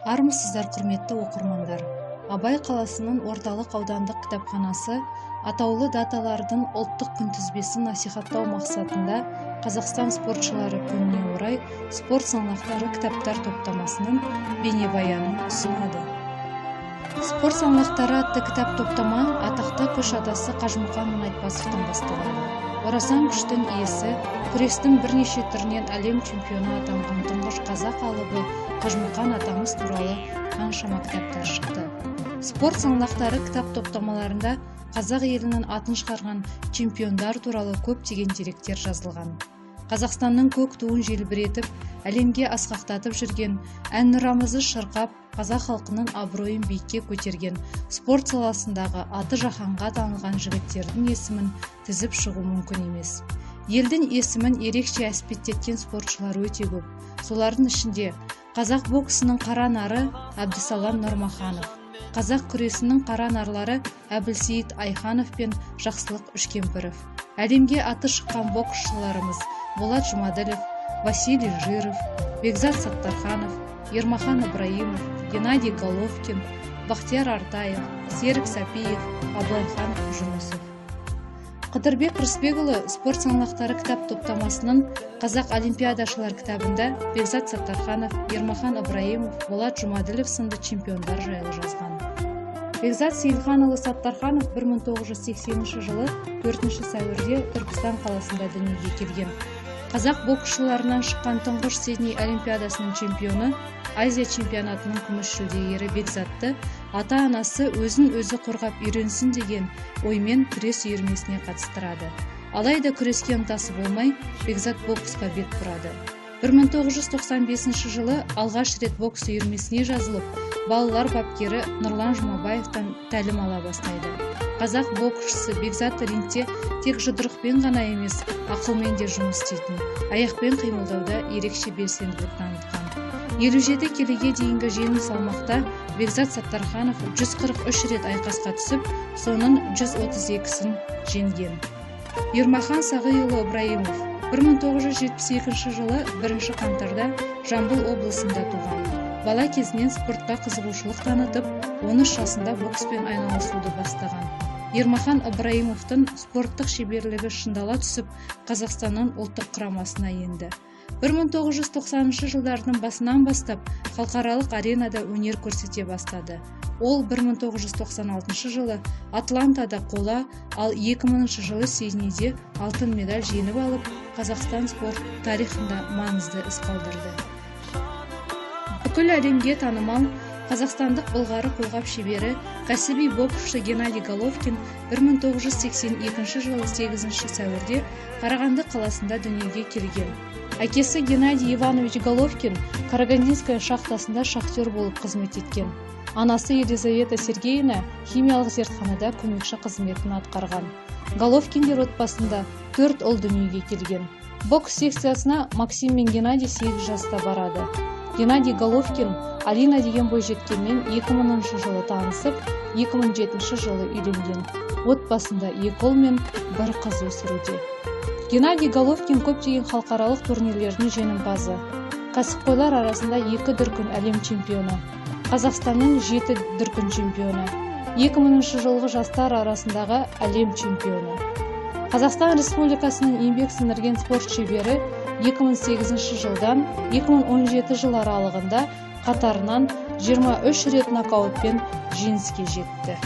Армысыздар, құрметті оқырмандар. Абай қаласының орталық аудандық кітапханасы атаулы даталардың ұлттық күнтізбесін насихаттау мақсатында Қазақстан спортшылары күніне орай спорт саңлақтары кітаптар топтамасының бейнебаянын ұсынады. Спорт саңлақтары атты кітап топтама атақты көш атасы Қажымұқан Мұңайтпасовтан басталады. Орасан күштің иесі, күрестің бірнеше түрінен әлем чемпионы атанған тұңғыш қазақ алыбы Қажымұқан атамыз туралы қаншама кітаптар шықты. Спорт саңлақтары кітап топтамаларында қазақ елінің атын шығарған чемпиондар туралы көптеген деректер жазылған. Қазақстанның көк туын желбіретіп, әлемге асқақтатып жүрген, әнұрамызды шырқап, қазақ халқының абыройын биікке көтерген, спорт саласындағы аты жаһанға танылған жігіттердің есімін тізіп шығу мүмкін емес. Елдің есімін ерекше әспеттеткен спортшылар өте көп. Солардың ішінде қазақ боксының қара нары Әбдісалам Нұрмаханов, қазақ күресінің қара нарлары Әбілсейіт Айханов пен Жақсылық Үшкемпіров, әлемге аты шыққан боксшыларымыз Болат Жұмаділов, Василий Жиров, Бекзат Саттарханов, Ермахан Ибраимов, Геннадий Головкин, Бақтияр Артаев, Серік Сәпиев, Абылайхан Жүнісов. Қыдырбек Рысбекұлы спорт саңлақтары кітап топтамасының қазақ олимпиадашылар кітабында Бекзат Саттарханов, Ермахан Ибраимов, Болат Жұмаділов сынды чемпиондар жайлы жазған. Бекзат Сейілханұлы Саттарханов 1980 жылы 4 сәуірде Түркістан қаласында дүниеге келген. Қазақ боксшыларынан шыққан тұңғыш Сидней олимпиадасының чемпионы, Азия чемпионатының күміс жүлдегері Бекзатты ата-анасы өзін өзі қорғап үйренсін деген оймен күрес үйірмесіне қатыстырады. Алайда күреске ынтасы болмай, Бекзат боксқа бет бұрады. 1995 жылы алғаш рет бокс үйірмесіне жазылып, балалар бапкері Нұрлан Жұмабаевтан тәлім ала бастайды. Қазақ боксшысы Бекзат рингте тек жұдырықпен ғана емес, ақылмен де жұмыс істейтін, аяқпен қимылдауда ерекше белсенділік танытқан. 57 келіге дейінгі жеңіл салмақта Бекзат Саттарханов 143 рет айқасқа түсіп, соның 132-сін жеңген. Ермахан Сағиұлы Ибраимов 1972 жылы 1 қаңтарда Жамбыл облысында туған. Бала кезінен спортқа қызығушылық танытып, 13 жасында бокспен айналысуды бастаған. Ермахан Ибраимовтың спорттық шеберлігі шыңдала түсіп, Қазақстанның ұлттық құрамасына енді. 1990 жылдардың басынан бастап халықаралық аренада өнер көрсете бастады. Ол 1996 жылы Атлантада қола, ал 2000 жылы Сиднейде алтын медаль жеңіп алып, Қазақстан спорт тарихында маңызды із қалдырды. Бүкіл әлемге танымал қазақстандық былғары қолғап шебері, кәсіби боксшы Геннадий Головкин 1982 жылы 8 сәуірде Қарағанды қаласында дүниеге келген. Әкесі Геннадий Иванович Головкин Карагандинская шахтасында шахтер болып қызмет еткен. Анасы Елизавета Сергеевна химиялық зертханада көмекші қызметін атқарған. Головкиндер отбасында 4 ұл дүниеге келген. Бокс секциясына Максим мен Геннадий 8 жаста барады. Геннадий Головкин Алина деген бойжеткенмен 2000 жылы танысып, 2007 жылы үйленген. Отбасында 2 ұл мен 1 қыз өсіруде. Геннадий Головкин көптеген халықаралық турнирлердің жеңімпазы. Кәсіпқойлар арасында 2 дүркін әлем чемпионы. Қазақстанның 7 дүркін чемпионы. 2000 жылғы жастар арасындағы әлем чемпионы. Қазақстан Республикасының еңбек сіңірген спорт шебері 2008 жылдан 2017 жыл аралығында қатарынан 23 рет нокаутпен жеңіске жетті.